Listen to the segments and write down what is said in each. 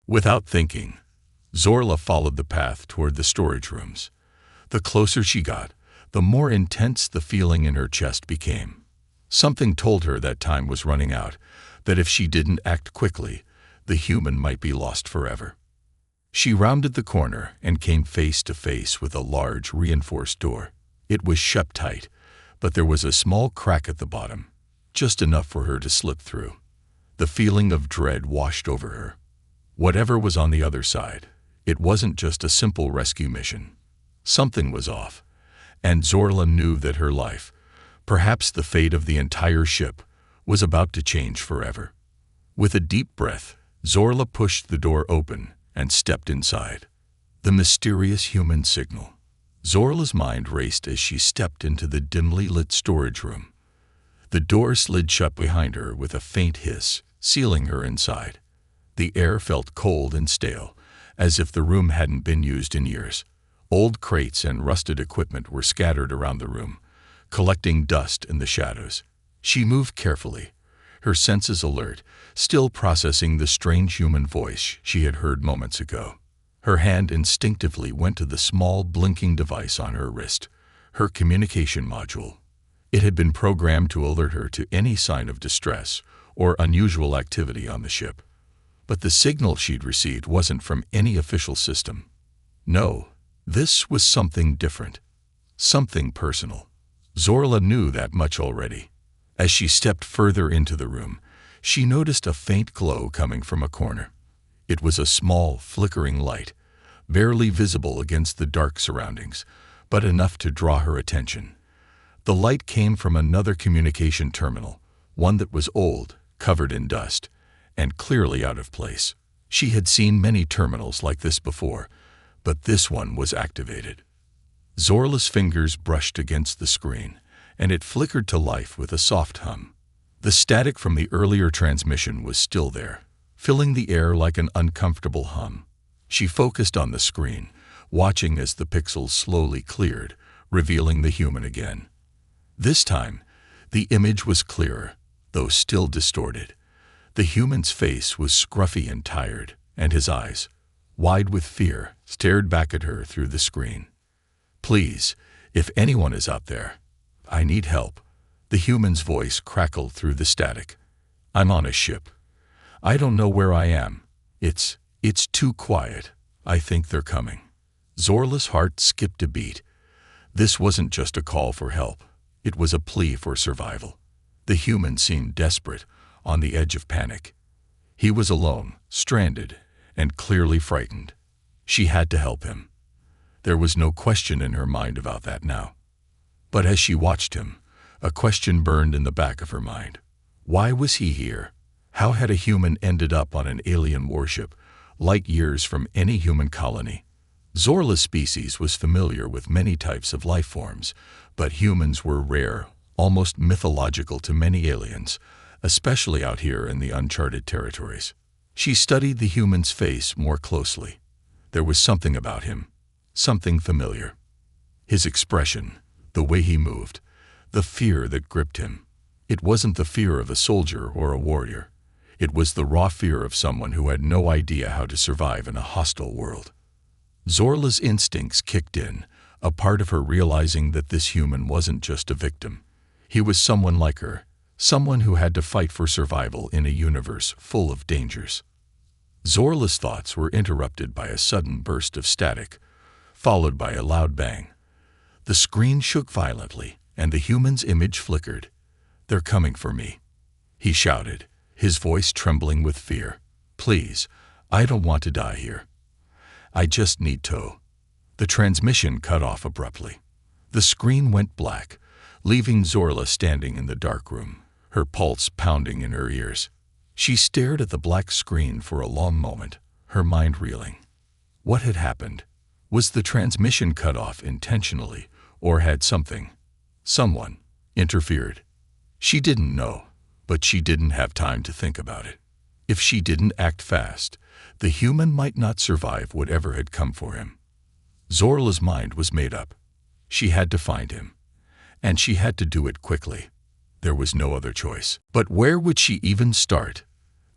Without thinking, Zorla followed the path toward the storage rooms. The closer she got, the more intense the feeling in her chest became. Something told her that time was running out, that if she didn't act quickly, the human might be lost forever. She rounded the corner and came face to face with a large, reinforced door. It was shut tight, but there was a small crack at the bottom, just enough for her to slip through. The feeling of dread washed over her. Whatever was on the other side, it wasn't just a simple rescue mission. Something was off, and Zorla knew that her life, perhaps the fate of the entire ship, was about to change forever. With a deep breath, Zorla pushed the door open and stepped inside. The mysterious human signal. Zorla's mind raced as she stepped into the dimly lit storage room. The door slid shut behind her with a faint hiss, sealing her inside. The air felt cold and stale, as if the room hadn't been used in years. Old crates and rusted equipment were scattered around the room, collecting dust in the shadows. She moved carefully, her senses alert, still processing the strange human voice she had heard moments ago. Her hand instinctively went to the small blinking device on her wrist, her communication module. It had been programmed to alert her to any sign of distress or unusual activity on the ship. But the signal she'd received wasn't from any official system. No, this was something different, something personal. Zorla knew that much already. As she stepped further into the room, she noticed a faint glow coming from a corner. It was a small, flickering light, barely visible against the dark surroundings, but enough to draw her attention. The light came from another communication terminal, one that was old, covered in dust, and clearly out of place. She had seen many terminals like this before, but this one was activated. Zorla's fingers brushed against the screen, and it flickered to life with a soft hum. The static from the earlier transmission was still there, filling the air like an uncomfortable hum. She focused on the screen, watching as the pixels slowly cleared, revealing the human again. This time, the image was clearer, though still distorted. The human's face was scruffy and tired, and his eyes, wide with fear, stared back at her through the screen. "Please, if anyone is out there, I need help." The human's voice crackled through the static. "I'm on a ship. I don't know where I am. It's too quiet. I think they're coming." Zorla's heart skipped a beat. This wasn't just a call for help. It was a plea for survival. The human seemed desperate, on the edge of panic. He was alone, stranded, and clearly frightened. She had to help him. There was no question in her mind about that now. But as she watched him, a question burned in the back of her mind. Why was he here? How had a human ended up on an alien warship, light years from any human colony? Zorla's species was familiar with many types of life forms, but humans were rare, almost mythological to many aliens, especially out here in the uncharted territories. She studied the human's face more closely. There was something about him, something familiar. His expression, the way he moved, the fear that gripped him. It wasn't the fear of a soldier or a warrior. It was the raw fear of someone who had no idea how to survive in a hostile world. Zorla's instincts kicked in, a part of her realizing that this human wasn't just a victim. He was someone like her, someone who had to fight for survival in a universe full of dangers. Zorla's thoughts were interrupted by a sudden burst of static, followed by a loud bang. The screen shook violently, and the human's image flickered. "They're coming for me," he shouted, his voice trembling with fear. "Please, I don't want to die here. I just need to." The transmission cut off abruptly. The screen went black, leaving Zorla standing in the dark room, her pulse pounding in her ears. She stared at the black screen for a long moment, her mind reeling. What had happened? Was the transmission cut off intentionally, or had someone, interfered? She didn't know, but she didn't have time to think about it. If she didn't act fast, the human might not survive whatever had come for him. Zorla's mind was made up. She had to find him, and she had to do it quickly. There was no other choice. But where would she even start?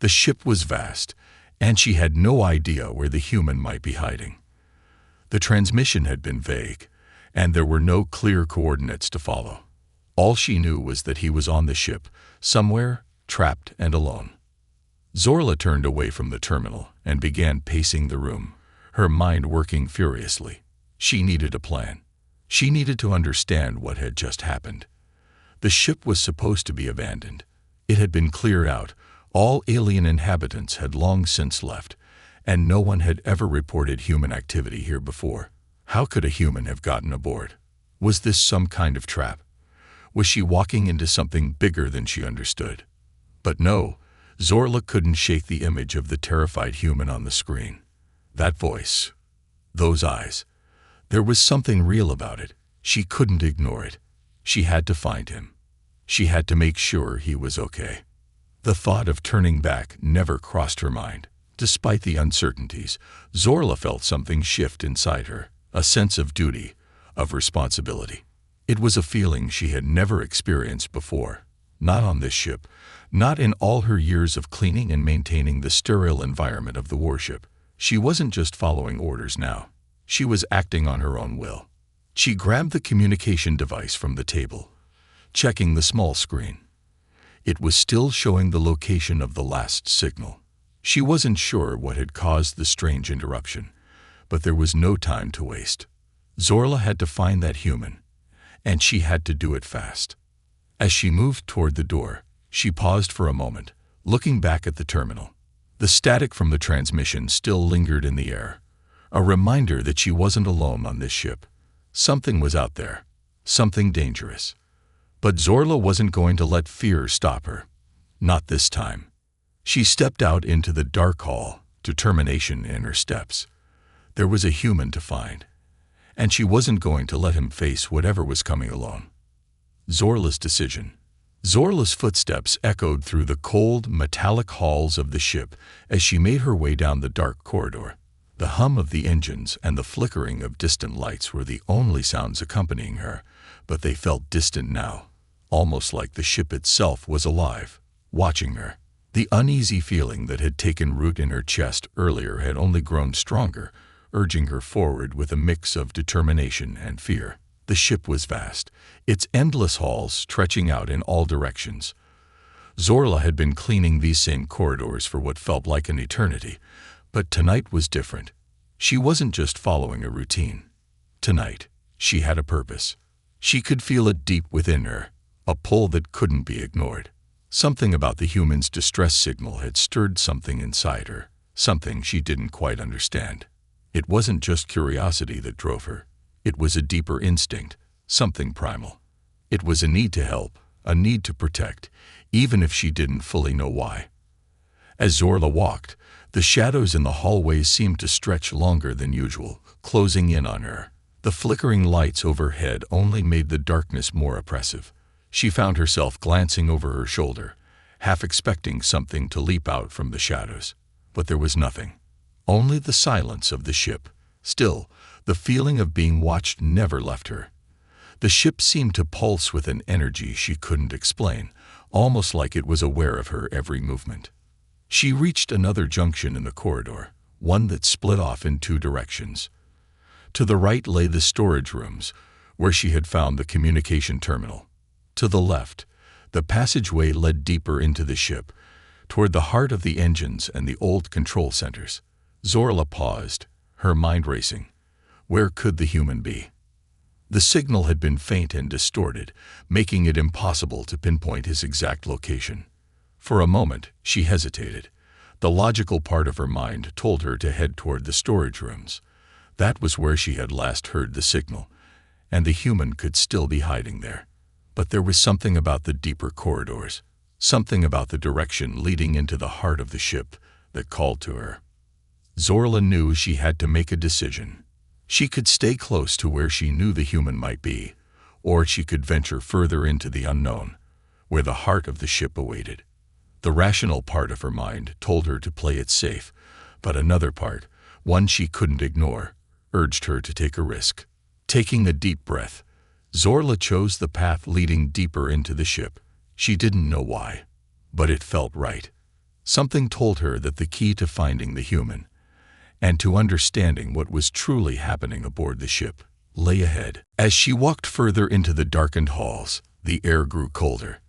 The ship was vast, and she had no idea where the human might be hiding. The transmission had been vague, and there were no clear coordinates to follow. All she knew was that he was on the ship, somewhere, trapped and alone. Zorla turned away from the terminal and began pacing the room, her mind working furiously. She needed a plan. She needed to understand what had just happened. The ship was supposed to be abandoned. It had been cleared out. All alien inhabitants had long since left, and no one had ever reported human activity here before. How could a human have gotten aboard? Was this some kind of trap? Was she walking into something bigger than she understood? But no, Zorla couldn't shake the image of the terrified human on the screen. That voice, those eyes. There was something real about it. She couldn't ignore it. She had to find him. She had to make sure he was okay. The thought of turning back never crossed her mind. Despite the uncertainties, Zorla felt something shift inside her, a sense of duty, of responsibility. It was a feeling she had never experienced before. Not on this ship, not in all her years of cleaning and maintaining the sterile environment of the warship. She wasn't just following orders now. She was acting on her own will. She grabbed the communication device from the table, checking the small screen. It was still showing the location of the last signal. She wasn't sure what had caused the strange interruption, but there was no time to waste. Zorla had to find that human, and she had to do it fast. As she moved toward the door, she paused for a moment, looking back at the terminal. The static from the transmission still lingered in the air, a reminder that she wasn't alone on this ship. Something was out there, something dangerous. But Zorla wasn't going to let fear stop her. Not this time. She stepped out into the dark hall, determination in her steps. There was a human to find, and she wasn't going to let him face whatever was coming alone. Zorla's decision. Zorla's footsteps echoed through the cold, metallic halls of the ship as she made her way down the dark corridor. The hum of the engines and the flickering of distant lights were the only sounds accompanying her, but they felt distant now, almost like the ship itself was alive, watching her. The uneasy feeling that had taken root in her chest earlier had only grown stronger, urging her forward with a mix of determination and fear. The ship was vast, its endless halls stretching out in all directions. Zorla had been cleaning these same corridors for what felt like an eternity, but tonight was different. She wasn't just following a routine. Tonight, she had a purpose. She could feel it deep within her, a pull that couldn't be ignored. Something about the human's distress signal had stirred something inside her, something she didn't quite understand. It wasn't just curiosity that drove her. It was a deeper instinct, something primal. It was a need to help, a need to protect, even if she didn't fully know why. As Zorla walked, the shadows in the hallways seemed to stretch longer than usual, closing in on her. The flickering lights overhead only made the darkness more oppressive. She found herself glancing over her shoulder, half expecting something to leap out from the shadows. But there was nothing. Only the silence of the ship. Still, the feeling of being watched never left her. The ship seemed to pulse with an energy she couldn't explain, almost like it was aware of her every movement. She reached another junction in the corridor, one that split off in two directions. To the right lay the storage rooms, where she had found the communication terminal. To the left, the passageway led deeper into the ship, toward the heart of the engines and the old control centers. Zorla paused, her mind racing. Where could the human be? The signal had been faint and distorted, making it impossible to pinpoint his exact location. For a moment, she hesitated. The logical part of her mind told her to head toward the storage rooms. That was where she had last heard the signal, and the human could still be hiding there. But there was something about the deeper corridors, something about the direction leading into the heart of the ship that called to her. Zorla knew she had to make a decision. She could stay close to where she knew the human might be, or she could venture further into the unknown, where the heart of the ship awaited. The rational part of her mind told her to play it safe, but another part, one she couldn't ignore, urged her to take a risk. Taking a deep breath, Zorla chose the path leading deeper into the ship. She didn't know why, but it felt right. Something told her that the key to finding the human, and to understanding what was truly happening aboard the ship, lay ahead. As she walked further into the darkened halls, the air grew colder.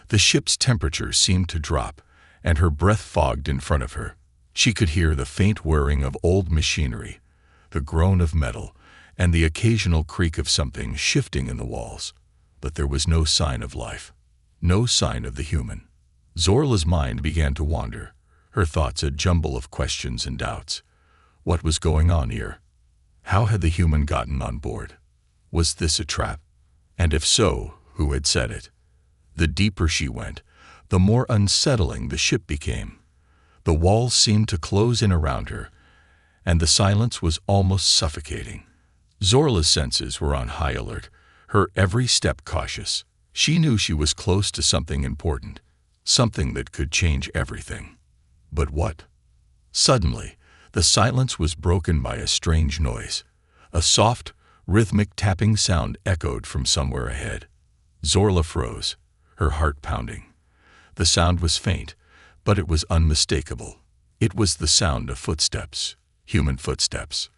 The ship's temperature seemed to drop, and her breath fogged in front of her. She could hear the faint whirring of old machinery, the groan of metal, and the occasional creak of something shifting in the walls. But there was no sign of life, no sign of the human. Zorla's mind began to wander, her thoughts a jumble of questions and doubts. What was going on here? How had the human gotten on board? Was this a trap? And if so, who had set it? The deeper she went, the more unsettling the ship became. The walls seemed to close in around her, and the silence was almost suffocating. Zorla's senses were on high alert, her every step cautious. She knew she was close to something important, something that could change everything. But what? Suddenly, the silence was broken by a strange noise. A soft, rhythmic tapping sound echoed from somewhere ahead. Zorla froze, her heart pounding. The sound was faint, but it was unmistakable. It was the sound of footsteps, human footsteps.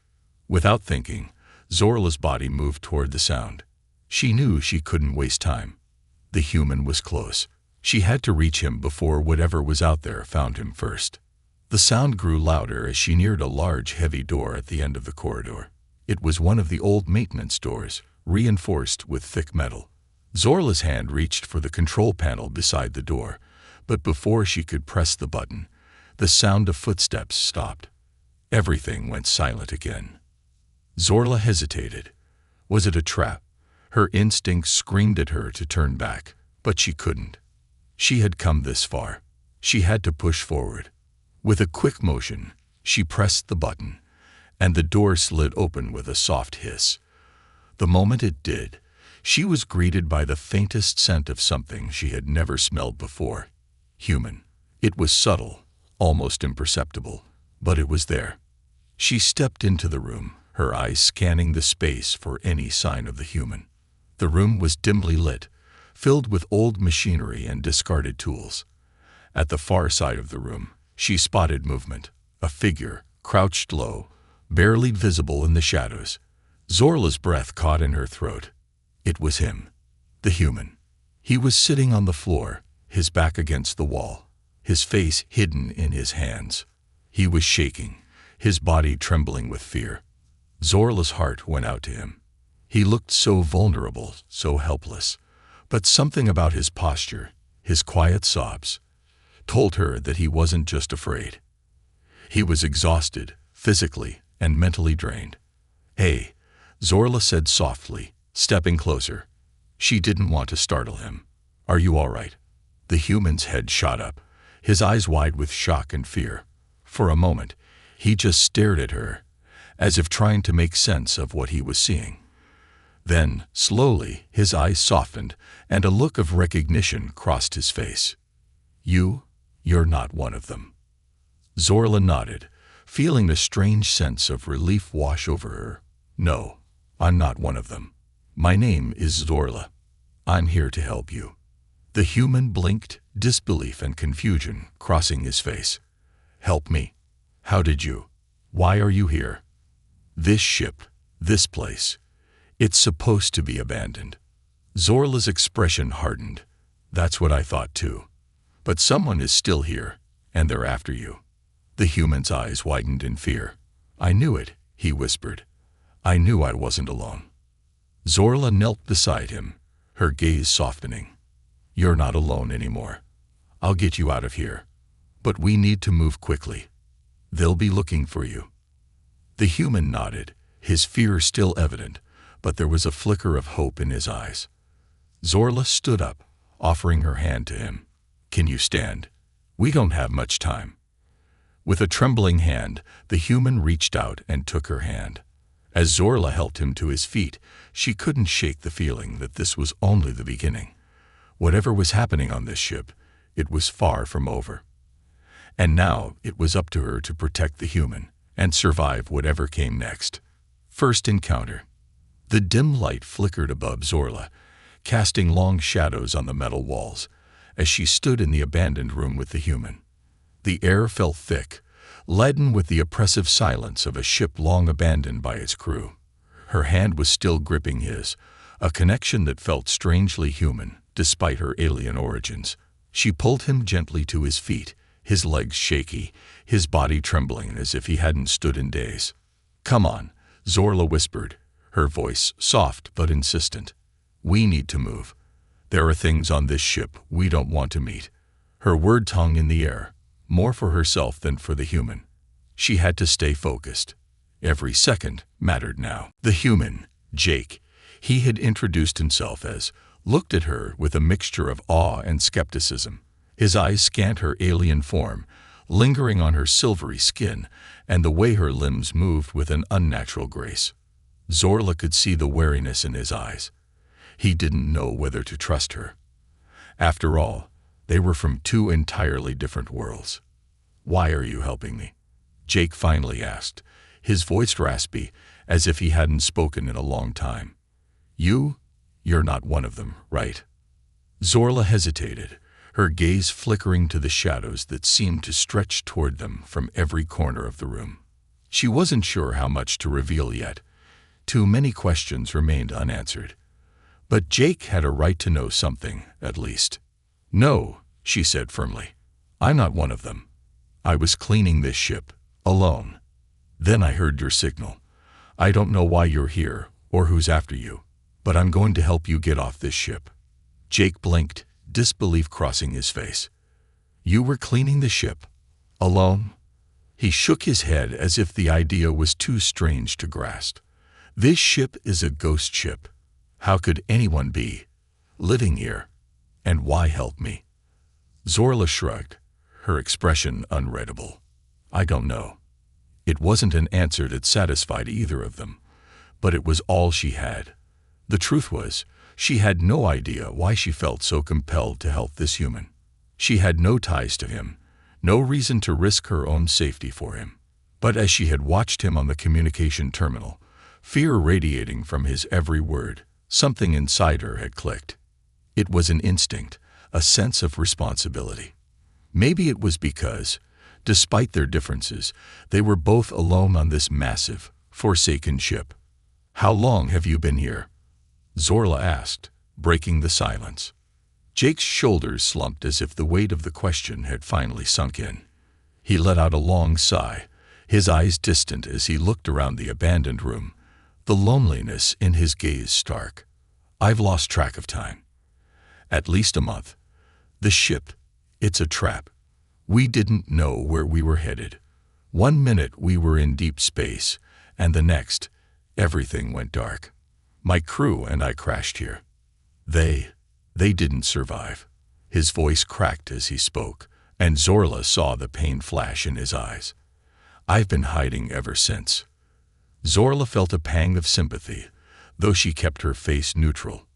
Without thinking, Zorla's body moved toward the sound. She knew she couldn't waste time. The human was close. She had to reach him before whatever was out there found him first. The sound grew louder as she neared a large, heavy door at the end of the corridor. It was one of the old maintenance doors, reinforced with thick metal. Zorla's hand reached for the control panel beside the door, but before she could press the button, the sound of footsteps stopped. Everything went silent again. Zorla hesitated. Was it a trap? Her instincts screamed at her to turn back, but she couldn't. She had come this far. She had to push forward. With a quick motion, she pressed the button, and the door slid open with a soft hiss. The moment it did, she was greeted by the faintest scent of something she had never smelled before. Human. It was subtle, almost imperceptible, but it was there. She stepped into the room, her eyes scanning the space for any sign of the human. The room was dimly lit, filled with old machinery and discarded tools. At the far side of the room, she spotted movement, a figure, crouched low, barely visible in the shadows. Zorla's breath caught in her throat. It was him, the human. He was sitting on the floor, his back against the wall, his face hidden in his hands. He was shaking, his body trembling with fear. Zorla's heart went out to him. He looked so vulnerable, so helpless, but something about his posture, his quiet sobs, told her that he wasn't just afraid. He was exhausted, physically and mentally drained. "Hey," Zorla said softly, stepping closer. She didn't want to startle him. "Are you all right?" The human's head shot up, his eyes wide with shock and fear. For a moment, he just stared at her, as if trying to make sense of what he was seeing. Then, slowly, his eyes softened, and a look of recognition crossed his face. You're not one of them." Zorla nodded, feeling a strange sense of relief wash over her. "No, I'm not one of them. My name is Zorla. I'm here to help you." The human blinked, disbelief and confusion crossing his face. "Help me? How did you? Why are you here? This ship, this place, it's supposed to be abandoned." Zorla's expression hardened. "That's what I thought too. But someone is still here, and they're after you." The human's eyes widened in fear. "I knew it," he whispered. "I knew I wasn't alone." Zorla knelt beside him, her gaze softening. "You're not alone anymore. I'll get you out of here. But we need to move quickly. They'll be looking for you." The human nodded, his fear still evident, but there was a flicker of hope in his eyes. Zorla stood up, offering her hand to him. "Can you stand? We don't have much time." With a trembling hand, the human reached out and took her hand. As Zorla helped him to his feet, she couldn't shake the feeling that this was only the beginning. Whatever was happening on this ship, it was far from over. And now it was up to her to protect the human and survive whatever came next. First encounter. The dim light flickered above Zorla, casting long shadows on the metal walls, as she stood in the abandoned room with the human. The air felt thick, leaden with the oppressive silence of a ship long abandoned by its crew. Her hand was still gripping his, a connection that felt strangely human, despite her alien origins. She pulled him gently to his feet, his legs shaky, his body trembling as if he hadn't stood in days. "Come on," Zorla whispered, her voice soft but insistent. "We need to move. There are things on this ship we don't want to meet." Her words hung in the air, more for herself than for the human. She had to stay focused. Every second mattered now. The human, Jake, he had introduced himself as, looked at her with a mixture of awe and skepticism. His eyes scanned her alien form, lingering on her silvery skin and the way her limbs moved with an unnatural grace. Zorla could see the wariness in his eyes. He didn't know whether to trust her. After all, they were from two entirely different worlds. "Why are you helping me?" Jake finally asked, his voice raspy, as if he hadn't spoken in a long time. You're not one of them, right?" Zorla hesitated, her gaze flickering to the shadows that seemed to stretch toward them from every corner of the room. She wasn't sure how much to reveal yet. Too many questions remained unanswered. But Jake had a right to know something, at least. "No," she said firmly. "I'm not one of them. I was cleaning this ship, alone. Then I heard your signal. I don't know why you're here or who's after you, but I'm going to help you get off this ship." Jake blinked, disbelief crossing his face. "You were cleaning the ship? Alone?" He shook his head as if the idea was too strange to grasp. "This ship is a ghost ship. How could anyone be living here? And why help me?" Zorla shrugged, her expression unreadable. "I don't know." It wasn't an answer that satisfied either of them, but it was all she had. The truth was, she had no idea why she felt so compelled to help this human. She had no ties to him, no reason to risk her own safety for him. But as she had watched him on the communication terminal, fear radiating from his every word, something inside her had clicked. It was an instinct, a sense of responsibility. Maybe it was because, despite their differences, they were both alone on this massive, forsaken ship. "How long have you been here?" Zorla asked, breaking the silence. Jake's shoulders slumped as if the weight of the question had finally sunk in. He let out a long sigh, his eyes distant as he looked around the abandoned room, the loneliness in his gaze stark. "I've lost track of time. At least a month. The ship, it's a trap. We didn't know where we were headed. One minute we were in deep space, and the next, everything went dark. My crew and I crashed here. They didn't survive." His voice cracked as he spoke, and Zorla saw the pain flash in his eyes. "I've been hiding ever since." Zorla felt a pang of sympathy, though she kept her face neutral.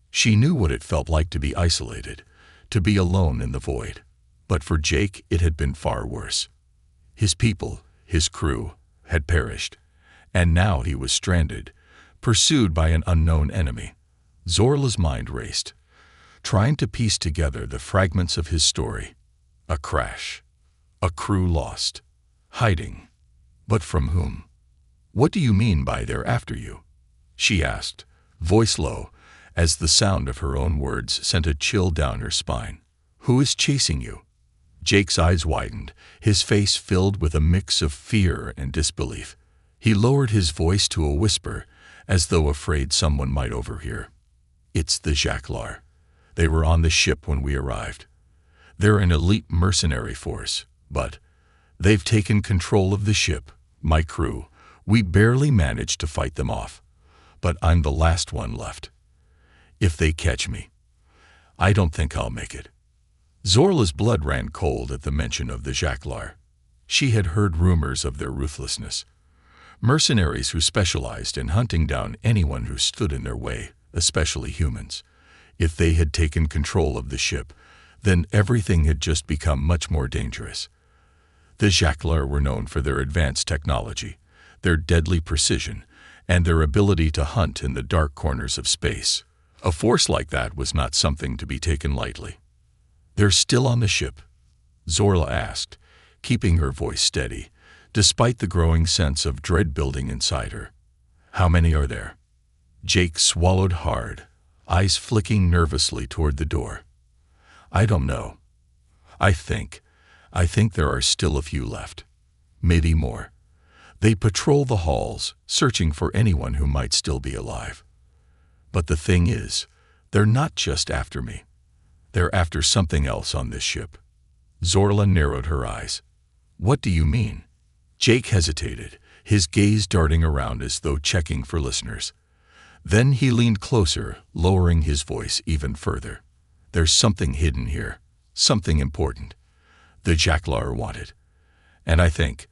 She knew what it felt like to be isolated, to be alone in the void. But for Jake, it had been far worse. His people, his crew, had perished, and now he was stranded, pursued by an unknown enemy. Zorla's mind raced, trying to piece together the fragments of his story. A crash, a crew lost, hiding. But from whom? "What do you mean by they're after you?" she asked, voice low, as the sound of her own words sent a chill down her spine. "Who is chasing you?" Jake's eyes widened, his face filled with a mix of fear and disbelief. He lowered his voice to a whisper, as though afraid someone might overhear. "It's the Jaclar. They were on the ship when we arrived. They're an elite mercenary force, but they've taken control of the ship, my crew. We barely managed to fight them off, but I'm the last one left. If they catch me, I don't think I'll make it." Zorla's blood ran cold at the mention of the Jaclar. She had heard rumors of their ruthlessness. Mercenaries who specialized in hunting down anyone who stood in their way, especially humans. If they had taken control of the ship, then everything had just become much more dangerous. The Jaclar were known for their advanced technology, their deadly precision, and their ability to hunt in the dark corners of space. A force like that was not something to be taken lightly. "They're still on the ship?" Zorla asked, keeping her voice steady, despite the growing sense of dread building inside her. "How many are there?" Jake swallowed hard, eyes flicking nervously toward the door. "I don't know. I think there are still a few left. Maybe more. They patrol the halls, searching for anyone who might still be alive. But the thing is, they're not just after me. They're after something else on this ship." Zorla narrowed her eyes. "What do you mean?" Jake hesitated, his gaze darting around as though checking for listeners. Then he leaned closer, lowering his voice even further. "There's something hidden here, something important. The Jacklar want it. And I think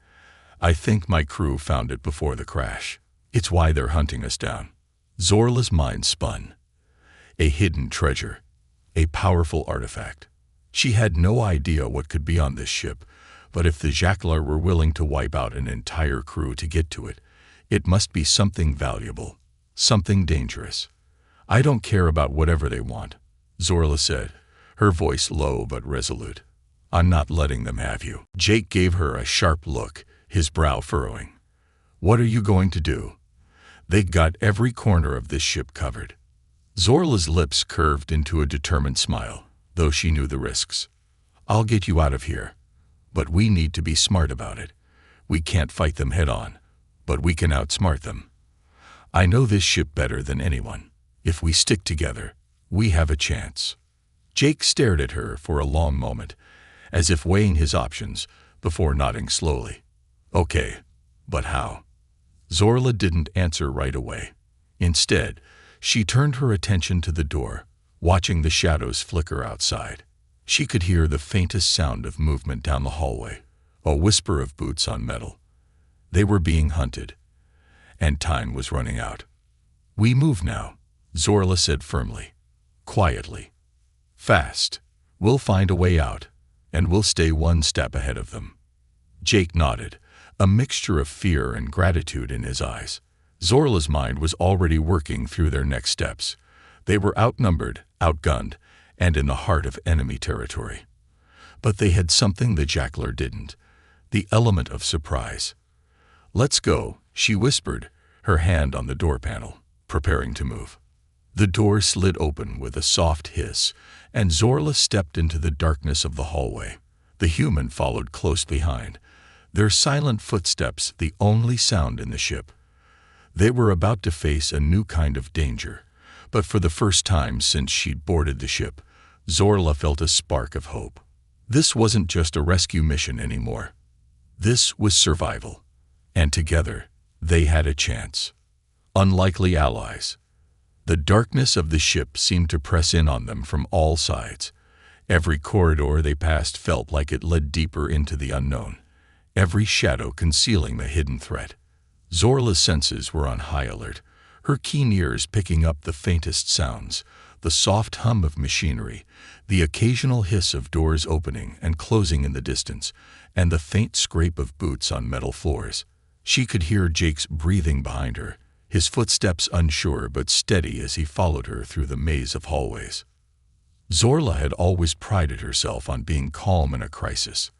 my crew found it before the crash. It's why they're hunting us down." Zorla's mind spun. A hidden treasure, a powerful artifact. She had no idea what could be on this ship, but if the Jacklar were willing to wipe out an entire crew to get to it, it must be something valuable, something dangerous. "I don't care about whatever they want," Zorla said, her voice low but resolute. "I'm not letting them have you." Jake gave her a sharp look, his brow furrowing. "What are you going to do? They got every corner of this ship covered." Zorla's lips curved into a determined smile, though she knew the risks. "I'll get you out of here. But we need to be smart about it. We can't fight them head-on, but we can outsmart them. I know this ship better than anyone. If we stick together, we have a chance." Jake stared at her for a long moment, as if weighing his options, before nodding slowly. "Okay, but how?" Zorla didn't answer right away. Instead, she turned her attention to the door, watching the shadows flicker outside. She could hear the faintest sound of movement down the hallway, a whisper of boots on metal. They were being hunted, and time was running out. "We move now," Zorla said firmly, quietly. "Fast. We'll find a way out, and we'll stay one step ahead of them." Jake nodded, a mixture of fear and gratitude in his eyes. Zorla's mind was already working through their next steps. They were outnumbered, outgunned, and in the heart of enemy territory. But they had something the Jacklar didn't, the element of surprise. "Let's go," she whispered, her hand on the door panel, preparing to move. The door slid open with a soft hiss, and Zorla stepped into the darkness of the hallway. The human followed close behind, their silent footsteps the only sound in the ship. They were about to face a new kind of danger, but for the first time since she'd boarded the ship, Zorla felt a spark of hope. This wasn't just a rescue mission anymore. This was survival, and together they had a chance. Unlikely allies. The darkness of the ship seemed to press in on them from all sides. Every corridor they passed felt like it led deeper into the unknown, every shadow concealing the hidden threat. Zorla's senses were on high alert, her keen ears picking up the faintest sounds, the soft hum of machinery, the occasional hiss of doors opening and closing in the distance, and the faint scrape of boots on metal floors. She could hear Jake's breathing behind her, his footsteps unsure but steady as he followed her through the maze of hallways. Zorla had always prided herself on being calm in a crisis.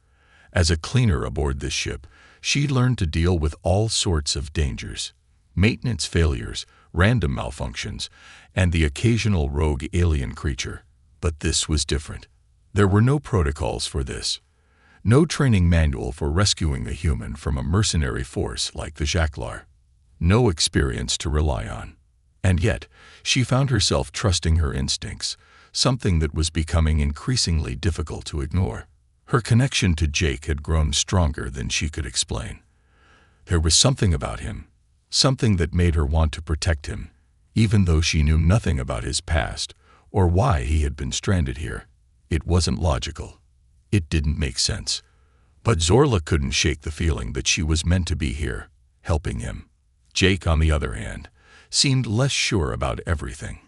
As a cleaner aboard this ship, she learned to deal with all sorts of dangers, maintenance failures, random malfunctions, and the occasional rogue alien creature. But this was different. There were no protocols for this. No training manual for rescuing a human from a mercenary force like the Jacklar. No experience to rely on. And yet, she found herself trusting her instincts, something that was becoming increasingly difficult to ignore. Her connection to Jake had grown stronger than she could explain. There was something about him, something that made her want to protect him, even though she knew nothing about his past or why he had been stranded here. It wasn't logical. It didn't make sense. But Zorla couldn't shake the feeling that she was meant to be here, helping him. Jake, on the other hand, seemed less sure about everything.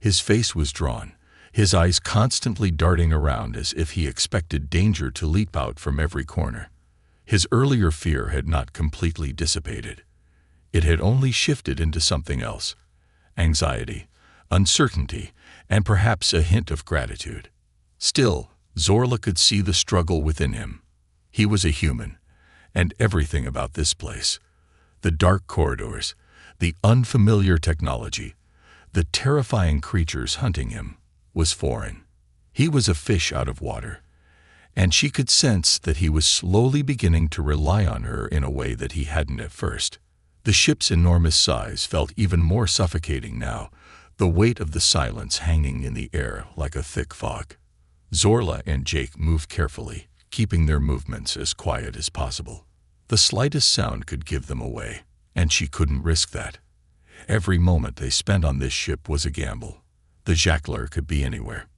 His face was drawn, his eyes constantly darting around as if he expected danger to leap out from every corner. His earlier fear had not completely dissipated. It had only shifted into something else: anxiety, uncertainty, and perhaps a hint of gratitude. Still, Zorla could see the struggle within him. He was a human, and everything about this place, the dark corridors, the unfamiliar technology, the terrifying creatures hunting him, was foreign. He was a fish out of water, and she could sense that he was slowly beginning to rely on her in a way that he hadn't at first. The ship's enormous size felt even more suffocating now, the weight of the silence hanging in the air like a thick fog. Zorla and Jake moved carefully, keeping their movements as quiet as possible. The slightest sound could give them away, and she couldn't risk that. Every moment they spent on this ship was a gamble. The Jacqueline could be anywhere.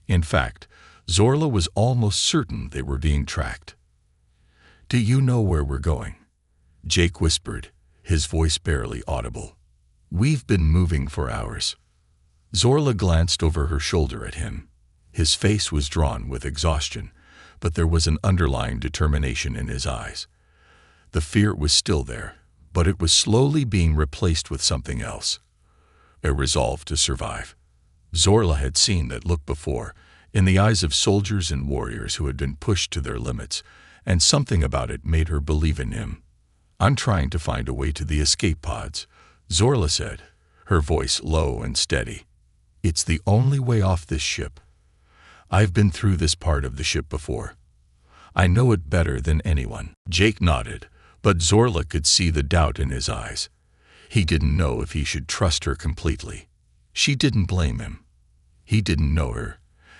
In fact, Zorla was almost certain they were being tracked. "Do you know where we're going?" Jake whispered, his voice barely audible. "We've been moving for hours." Zorla glanced over her shoulder at him. His face was drawn with exhaustion, but there was an underlying determination in his eyes. The fear was still there, but it was slowly being replaced with something else. A resolve to survive. Zorla had seen that look before, in the eyes of soldiers and warriors who had been pushed to their limits, and something about it made her believe in him. "I'm trying to find a way to the escape pods," Zorla said, her voice low and steady. "It's the only way off this ship. I've been through this part of the ship before. I know it better than anyone." Jake nodded, but Zorla could see the doubt in his eyes. He didn't know if he should trust her completely. She didn't blame him. He didn't know her,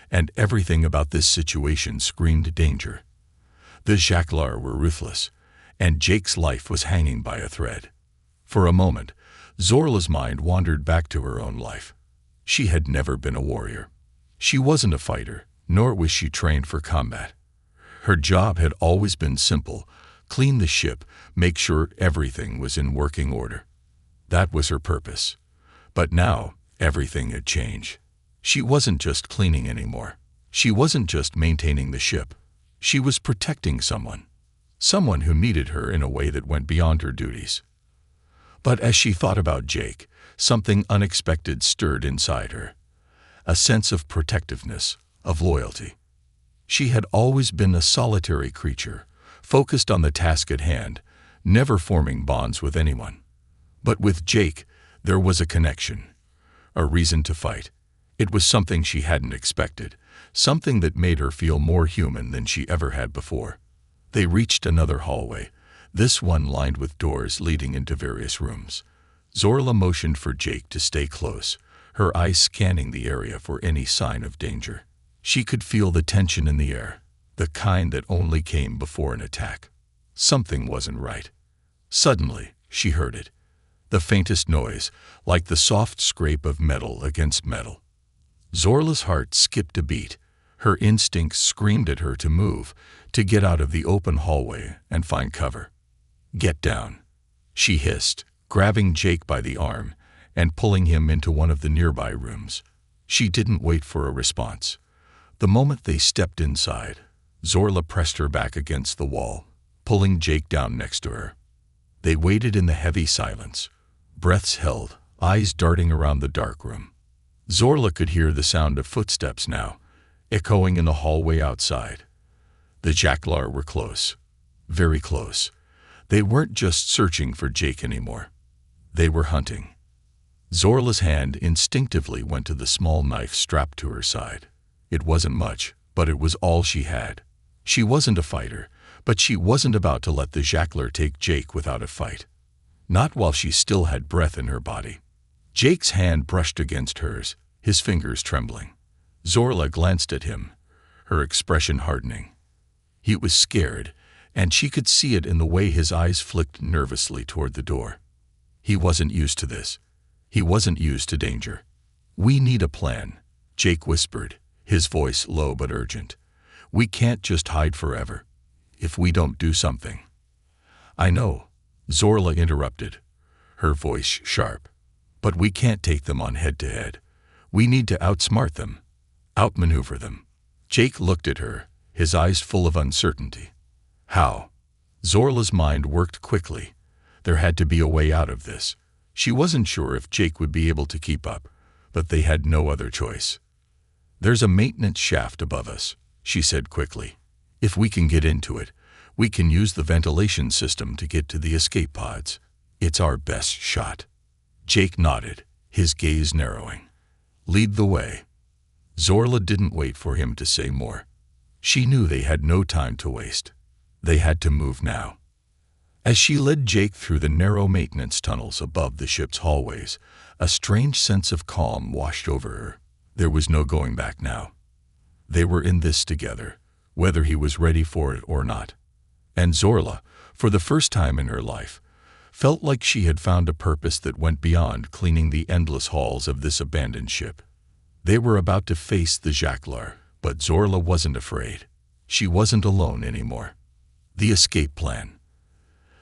and everything about this situation screamed danger. The Jacqueline were ruthless, and Jake's life was hanging by a thread. For a moment, Zorla's mind wandered back to her own life. She had never been a warrior. She wasn't a fighter, nor was she trained for combat. Her job had always been simple: clean the ship, make sure everything was in working order. That was her purpose. But now, everything had changed. She wasn't just cleaning anymore. She wasn't just maintaining the ship. She was protecting someone. Someone who needed her in a way that went beyond her duties. But as she thought about Jake, something unexpected stirred inside her. A sense of protectiveness, of loyalty. She had always been a solitary creature, focused on the task at hand, never forming bonds with anyone. But with Jake, there was a connection, a reason to fight. It was something she hadn't expected, something that made her feel more human than she ever had before. They reached another hallway, this one lined with doors leading into various rooms. Zorla motioned for Jake to stay close, her eyes scanning the area for any sign of danger. She could feel the tension in the air, the kind that only came before an attack. Something wasn't right. Suddenly, she heard it. The faintest noise, like the soft scrape of metal against metal. Zorla's heart skipped a beat. Her instincts screamed at her to move, to get out of the open hallway and find cover. "Get down," she hissed, grabbing Jake by the arm and pulling him into one of the nearby rooms. She didn't wait for a response. The moment they stepped inside, Zorla pressed her back against the wall, pulling Jake down next to her. They waited in the heavy silence, breaths held, eyes darting around the dark room. Zorla could hear the sound of footsteps now, echoing in the hallway outside. The Jacqueline were close, very close. They weren't just searching for Jake anymore. They were hunting. Zorla's hand instinctively went to the small knife strapped to her side. It wasn't much, but it was all she had. She wasn't a fighter, but she wasn't about to let the Jacqueline take Jake without a fight. Not while she still had breath in her body. Jake's hand brushed against hers, his fingers trembling. Zorla glanced at him, her expression hardening. He was scared, and she could see it in the way his eyes flicked nervously toward the door. He wasn't used to this. He wasn't used to danger. "We need a plan," Jake whispered, his voice low but urgent. "We can't just hide forever. If we don't do something." "I know," Zorla interrupted, her voice sharp. "But we can't take them on head-to-head. We need to outsmart them, outmaneuver them." Jake looked at her, his eyes full of uncertainty. How? Zorla's mind worked quickly. There had to be a way out of this. She wasn't sure if Jake would be able to keep up, but they had no other choice. "There's a maintenance shaft above us," she said quickly. "If we can get into it, We can use the ventilation system to get to the escape pods. It's our best shot." Jake nodded, his gaze narrowing. "Lead the way." Zorla didn't wait for him to say more. She knew they had no time to waste. They had to move now. As she led Jake through the narrow maintenance tunnels above the ship's hallways, a strange sense of calm washed over her. There was no going back now. They were in this together, whether he was ready for it or not. And Zorla, for the first time in her life, felt like she had found a purpose that went beyond cleaning the endless halls of this abandoned ship. They were about to face the Jaclar, but Zorla wasn't afraid. She wasn't alone anymore. The escape plan.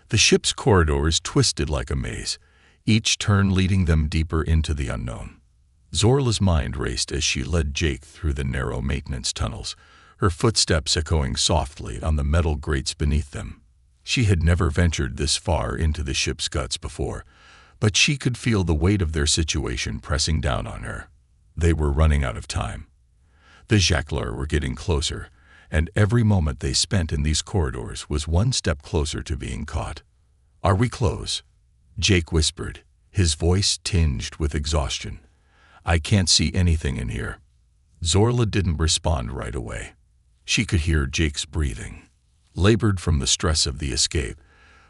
The ship's corridors twisted like a maze, each turn leading them deeper into the unknown. Zorla's mind raced as she led Jake through the narrow maintenance tunnels, her footsteps echoing softly on the metal grates beneath them. She had never ventured this far into the ship's guts before, but she could feel the weight of their situation pressing down on her. They were running out of time. The Jaclar were getting closer, and every moment they spent in these corridors was one step closer to being caught. "Are we close?" Jake whispered, his voice tinged with exhaustion. "I can't see anything in here." Zorla didn't respond right away. She could hear Jake's breathing, labored from the stress of the escape,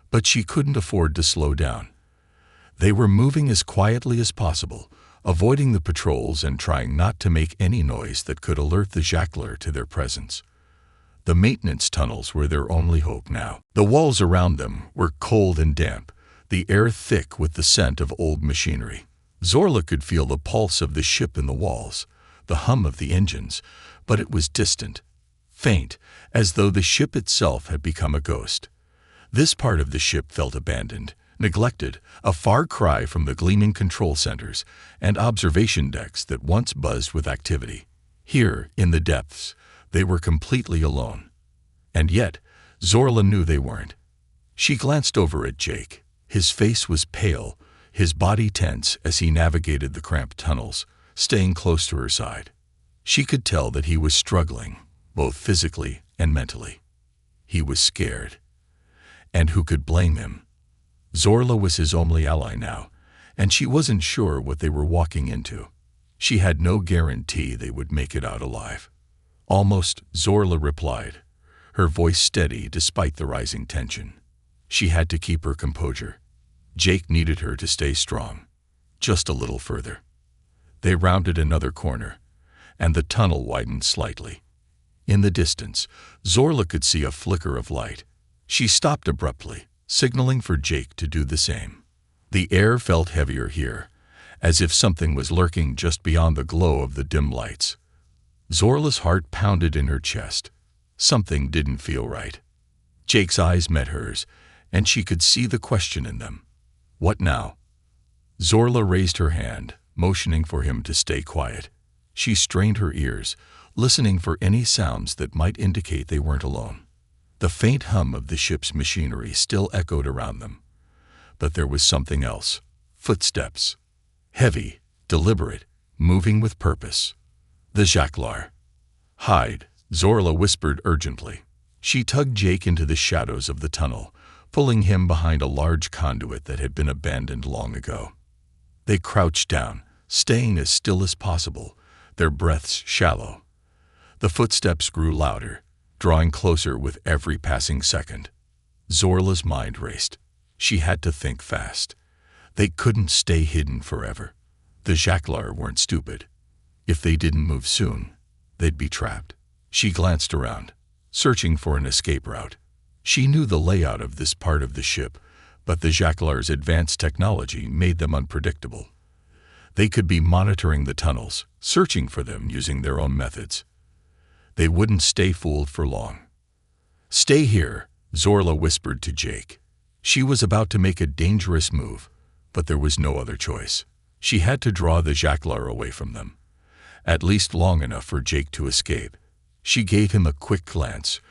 but she couldn't afford to slow down. They were moving as quietly as possible, avoiding the patrols and trying not to make any noise that could alert the Jaclar to their presence. The maintenance tunnels were their only hope now. The walls around them were cold and damp, the air thick with the scent of old machinery. Zorla could feel the pulse of the ship in the walls, the hum of the engines, but it was distant, faint, as though the ship itself had become a ghost. This part of the ship felt abandoned, neglected, a far cry from the gleaming control centers and observation decks that once buzzed with activity. Here, in the depths, they were completely alone. And yet, Zorla knew they weren't. She glanced over at Jake. His face was pale, his body tense as he navigated the cramped tunnels, staying close to her side. She could tell that he was struggling, both physically and mentally. He was scared. And who could blame him? Zorla was his only ally now, and she wasn't sure what they were walking into. She had no guarantee they would make it out alive. "Almost," Zorla replied, her voice steady despite the rising tension. She had to keep her composure. Jake needed her to stay strong. Just a little further. They rounded another corner, and the tunnel widened slightly. In the distance, Zorla could see a flicker of light. She stopped abruptly, signaling for Jake to do the same. The air felt heavier here, as if something was lurking just beyond the glow of the dim lights. Zorla's heart pounded in her chest. Something didn't feel right. Jake's eyes met hers, and she could see the question in them. What now? Zorla raised her hand, motioning for him to stay quiet. She strained her ears, listening for any sounds that might indicate they weren't alone. The faint hum of the ship's machinery still echoed around them. But there was something else. Footsteps. Heavy, deliberate, moving with purpose. The Jaclar. "Hide," Zorla whispered urgently. She tugged Jake into the shadows of the tunnel, pulling him behind a large conduit that had been abandoned long ago. They crouched down, staying as still as possible, their breaths shallow. The footsteps grew louder, drawing closer with every passing second. Zorla's mind raced. She had to think fast. They couldn't stay hidden forever. The Jaclar weren't stupid. If they didn't move soon, they'd be trapped. She glanced around, searching for an escape route. She knew the layout of this part of the ship, but the Jaclar's advanced technology made them unpredictable. They could be monitoring the tunnels, searching for them using their own methods. They wouldn't stay fooled for long. "Stay here," Zorla whispered to Jake. She was about to make a dangerous move, but there was no other choice. She had to draw the Jaclar away from them, at least long enough for Jake to escape. She gave him a quick glance,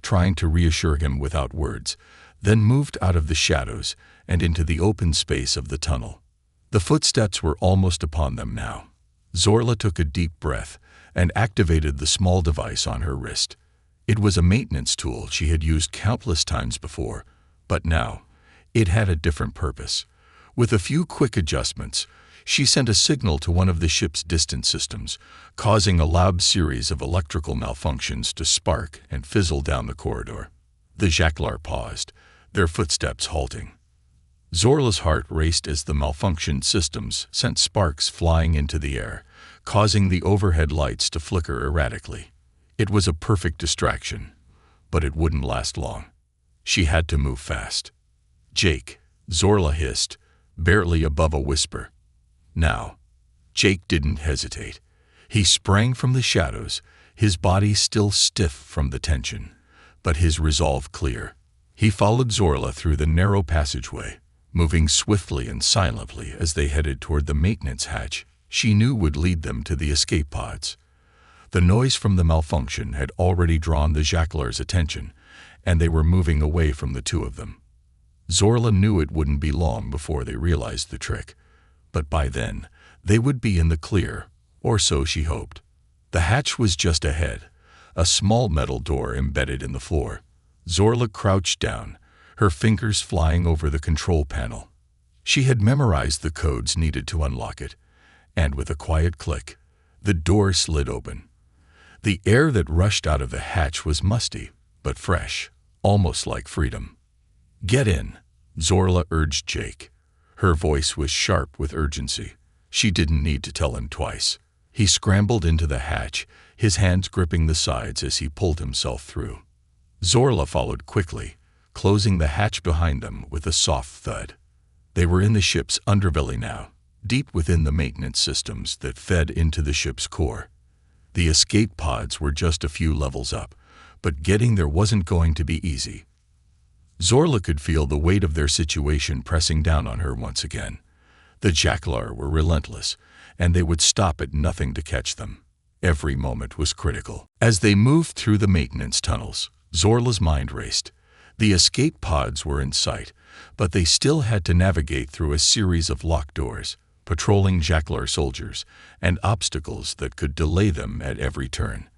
trying to reassure him without words, then moved out of the shadows and into the open space of the tunnel. The footsteps were almost upon them now. Zorla took a deep breath and activated the small device on her wrist. It was a maintenance tool she had used countless times before, but now it had a different purpose. With a few quick adjustments, she sent a signal to one of the ship's distant systems, causing a loud series of electrical malfunctions to spark and fizzle down the corridor. The Jaclar paused, their footsteps halting. Zorla's heart raced as the malfunctioned systems sent sparks flying into the air, causing the overhead lights to flicker erratically. It was a perfect distraction, but it wouldn't last long. She had to move fast. "Jake," Zorla hissed, barely above a whisper. Now, Jake didn't hesitate. He sprang from the shadows, his body still stiff from the tension, but his resolve clear. He followed Zorla through the narrow passageway, moving swiftly and silently as they headed toward the maintenance hatch she knew would lead them to the escape pods. The noise from the malfunction had already drawn the Jaclar's attention, and they were moving away from the two of them. Zorla knew it wouldn't be long before they realized the trick, but by then they would be in the clear, or so she hoped. The hatch was just ahead, a small metal door embedded in the floor. Zorla crouched down, her fingers flying over the control panel. She had memorized the codes needed to unlock it, and with a quiet click, the door slid open. The air that rushed out of the hatch was musty, but fresh, almost like freedom. "Get in," Zorla urged Jake. Her voice was sharp with urgency. She didn't need to tell him twice. He scrambled into the hatch, his hands gripping the sides as he pulled himself through. Zorla followed quickly, closing the hatch behind them with a soft thud. They were in the ship's underbelly now, deep within the maintenance systems that fed into the ship's core. The escape pods were just a few levels up, but getting there wasn't going to be easy. Zorla could feel the weight of their situation pressing down on her once again. The Jaclar were relentless, and they would stop at nothing to catch them. Every moment was critical. As they moved through the maintenance tunnels, Zorla's mind raced. The escape pods were in sight, but they still had to navigate through a series of locked doors, patrolling Jaclar soldiers, and obstacles that could delay them at every turn.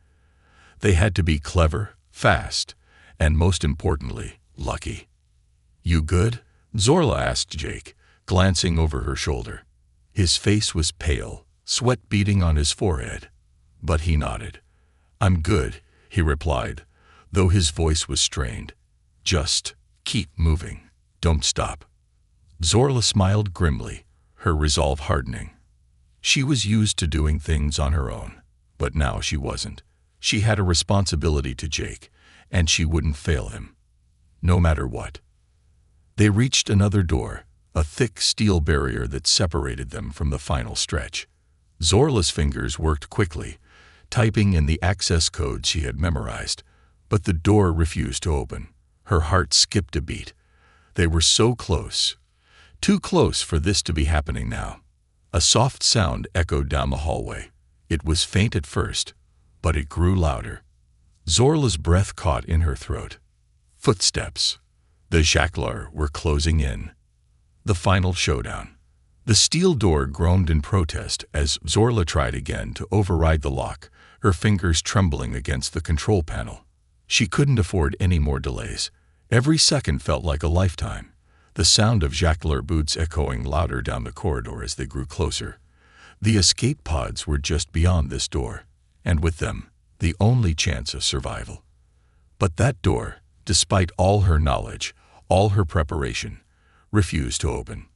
They had to be clever, fast, and most importantly, lucky. "You good?" Zorla asked Jake, glancing over her shoulder. His face was pale, sweat beading on his forehead, but he nodded. "I'm good," he replied, though his voice was strained. "Just keep moving. Don't stop." Zorla smiled grimly, her resolve hardening. She was used to doing things on her own, but now she wasn't. She had a responsibility to Jake, and she wouldn't fail him, no matter what. They reached another door, a thick steel barrier that separated them from the final stretch. Zorla's fingers worked quickly, typing in the access code she had memorized, but the door refused to open. Her heart skipped a beat. They were so close. Too close for this to be happening now. A soft sound echoed down the hallway. It was faint at first, but it grew louder. Zorla's breath caught in her throat. Footsteps. The Jaclar were closing in. The final showdown. The steel door groaned in protest as Zorla tried again to override the lock, her fingers trembling against the control panel. She couldn't afford any more delays. Every second felt like a lifetime, the sound of Jaclar boots echoing louder down the corridor as they grew closer. The escape pods were just beyond this door, and with them, the only chance of survival. But that door, despite all her knowledge, all her preparation, refused to open.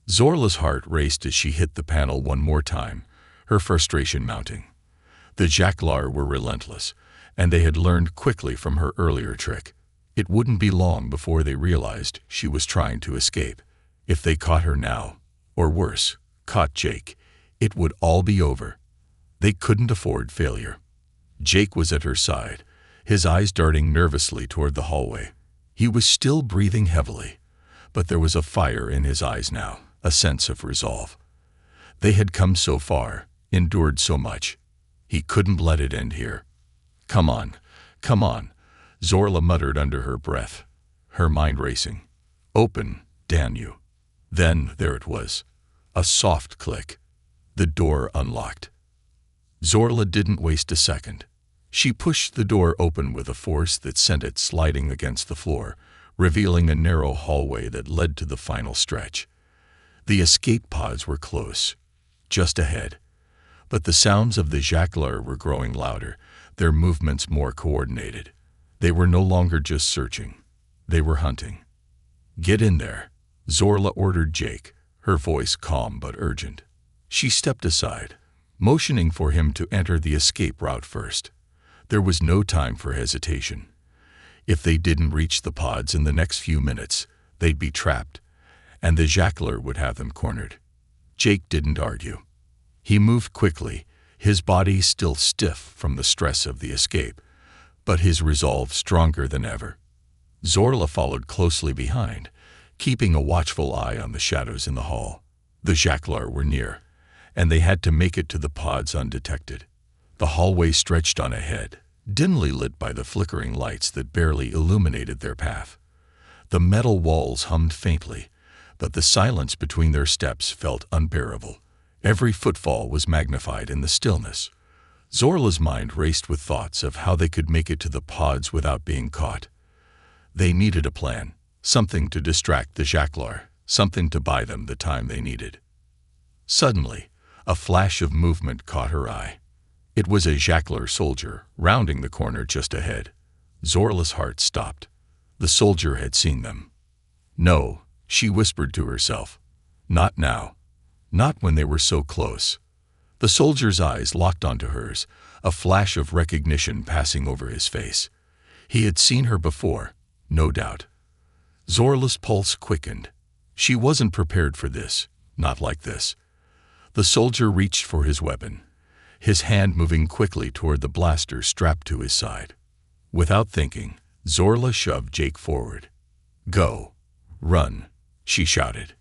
Zorla's heart raced as she hit the panel one more time, her frustration mounting. The Jaclar were relentless, and they had learned quickly from her earlier trick. It wouldn't be long before they realized she was trying to escape. If they caught her now, or worse, caught Jake, it would all be over. They couldn't afford failure. Jake was at her side, his eyes darting nervously toward the hallway. He was still breathing heavily, but there was a fire in his eyes now, a sense of resolve. They had come so far, endured so much. He couldn't let it end here. Come on, Zorla muttered under her breath, her mind racing. "Open, damn you." Then there it was, a soft click. The door unlocked. Zorla didn't waste a second. She pushed the door open with a force that sent it sliding against the floor, revealing a narrow hallway that led to the final stretch. The escape pods were close, just ahead. But the sounds of the Jacqueline were growing louder, their movements more coordinated. They were no longer just searching. They were hunting. "Get in there," Zorla ordered Jake, her voice calm but urgent. She stepped aside, motioning for him to enter the escape route first. There was no time for hesitation. If they didn't reach the pods in the next few minutes, they'd be trapped, and the Jacqueline would have them cornered. Jake didn't argue. He moved quickly, his body still stiff from the stress of the escape, but his resolve stronger than ever. Zorla followed closely behind, keeping a watchful eye on the shadows in the hall. The Jacqueline were near, and they had to make it to the pods undetected. The hallway stretched on ahead, dimly lit by the flickering lights that barely illuminated their path. The metal walls hummed faintly, but the silence between their steps felt unbearable. Every footfall was magnified in the stillness. Zorla's mind raced with thoughts of how they could make it to the pods without being caught. They needed a plan, something to distract the Jacqueline, something to buy them the time they needed. Suddenly, a flash of movement caught her eye. It was a Jacqueline soldier, rounding the corner just ahead. Zorla's heart stopped. The soldier had seen them. No, she whispered to herself. Not now. Not when they were so close. The soldier's eyes locked onto hers, a flash of recognition passing over his face. He had seen her before, no doubt. Zorla's pulse quickened. She wasn't prepared for this, not like this. The soldier reached for his weapon, his hand moving quickly toward the blaster strapped to his side. Without thinking, Zorla shoved Jake forward. "Go. Run," she shouted.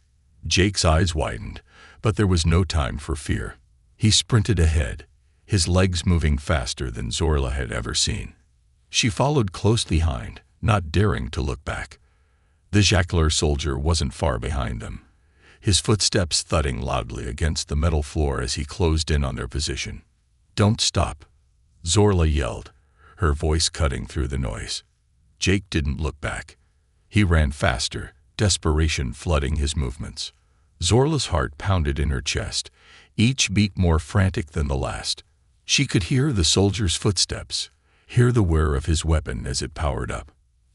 Jake's eyes widened, but there was no time for fear. He sprinted ahead, his legs moving faster than Zorla had ever seen. She followed close behind, not daring to look back. The Jacqueline soldier wasn't far behind them, his footsteps thudding loudly against the metal floor as he closed in on their position. "Don't stop," Zorla yelled, her voice cutting through the noise. Jake didn't look back. He ran faster, desperation flooding his movements. Zorla's heart pounded in her chest, each beat more frantic than the last. She could hear the soldier's footsteps, hear the whir of his weapon as it powered up.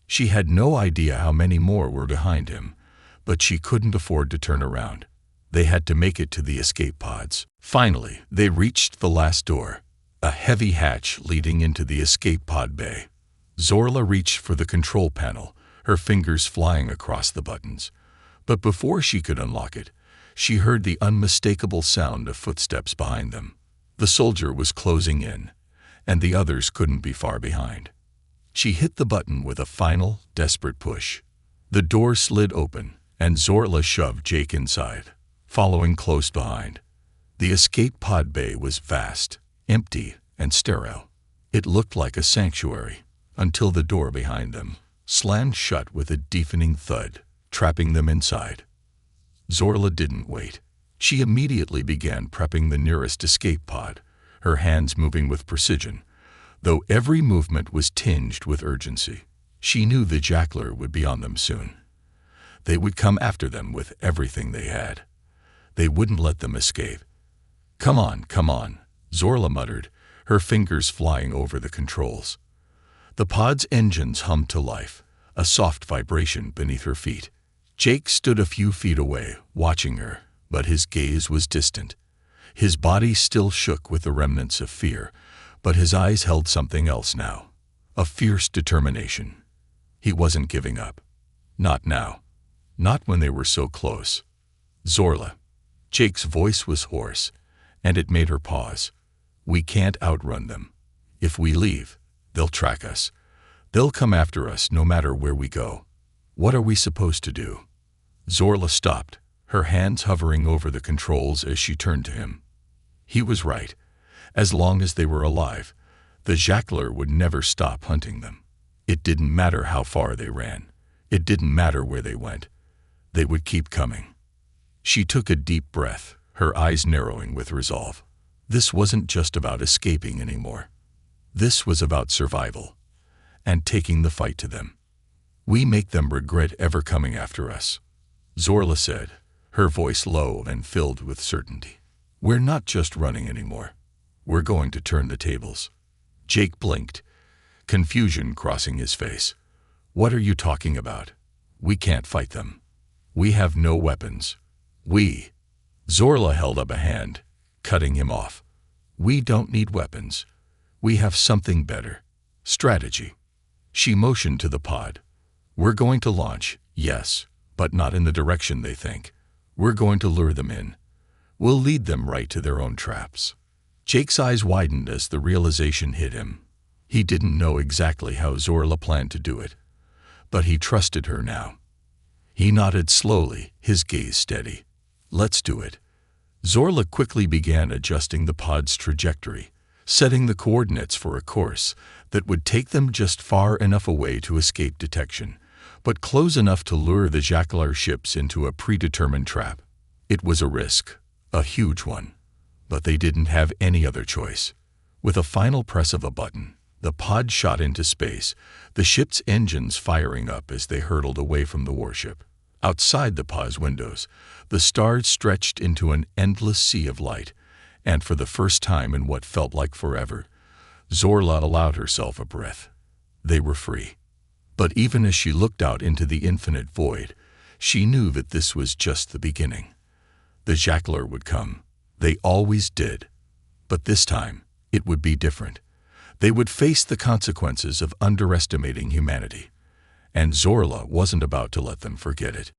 She had no idea how many more were behind him, but she couldn't afford to turn around. They had to make it to the escape pods. Finally, they reached the last door, a heavy hatch leading into the escape pod bay. Zorla reached for the control panel, her fingers flying across the buttons. But before she could unlock it, she heard the unmistakable sound of footsteps behind them. The soldier was closing in, and the others couldn't be far behind. She hit the button with a final, desperate push. The door slid open, and Zorla shoved Jake inside, following close behind. The escape pod bay was vast, empty, and sterile. It looked like a sanctuary, until the door behind them slammed shut with a deafening thud, trapping them inside. Zorla didn't wait. She immediately began prepping the nearest escape pod, her hands moving with precision, though every movement was tinged with urgency. She knew the Jacqueline would be on them soon. They would come after them with everything they had. They wouldn't let them escape. Come on," Zorla muttered, her fingers flying over the controls. The pod's engines hummed to life, a soft vibration beneath her feet. Jake stood a few feet away, watching her, but his gaze was distant. His body still shook with the remnants of fear, but his eyes held something else now, a fierce determination. He wasn't giving up. Not now. Not when they were so close. "Zorla." Jake's voice was hoarse, and it made her pause. "We can't outrun them. If we leave, they'll track us. They'll come after us no matter where we go. What are we supposed to do?" Zorla stopped, her hands hovering over the controls as she turned to him. He was right. As long as they were alive, the Jacqueline would never stop hunting them. It didn't matter how far they ran. It didn't matter where they went. They would keep coming. She took a deep breath, her eyes narrowing with resolve. This wasn't just about escaping anymore. This was about survival and taking the fight to them. We make them regret ever coming after us, Zorla said, her voice low and filled with certainty. We're not just running anymore. We're going to turn the tables. Jake blinked, confusion crossing his face. What are you talking about? We can't fight them. We have no weapons. Zorla held up a hand, cutting him off. We don't need weapons. We have something better. Strategy. She motioned to the pod. We're going to launch, yes, but not in the direction they think. We're going to lure them in. We'll lead them right to their own traps. Jake's eyes widened as the realization hit him. He didn't know exactly how Zorla planned to do it, but he trusted her now. He nodded slowly, his gaze steady. Let's do it. Zorla quickly began adjusting the pod's trajectory, setting the coordinates for a course that would take them just far enough away to escape detection, but close enough to lure the Jacqueline ships into a predetermined trap. It was a risk, a huge one, but they didn't have any other choice. With a final press of a button, the pod shot into space, the ship's engines firing up as they hurtled away from the warship. Outside the pod's windows, the stars stretched into an endless sea of light, and for the first time in what felt like forever, Zorla allowed herself a breath. They were free. But even as she looked out into the infinite void, she knew that this was just the beginning. The Jacqueline would come. They always did. But this time, it would be different. They would face the consequences of underestimating humanity. And Zorla wasn't about to let them forget it.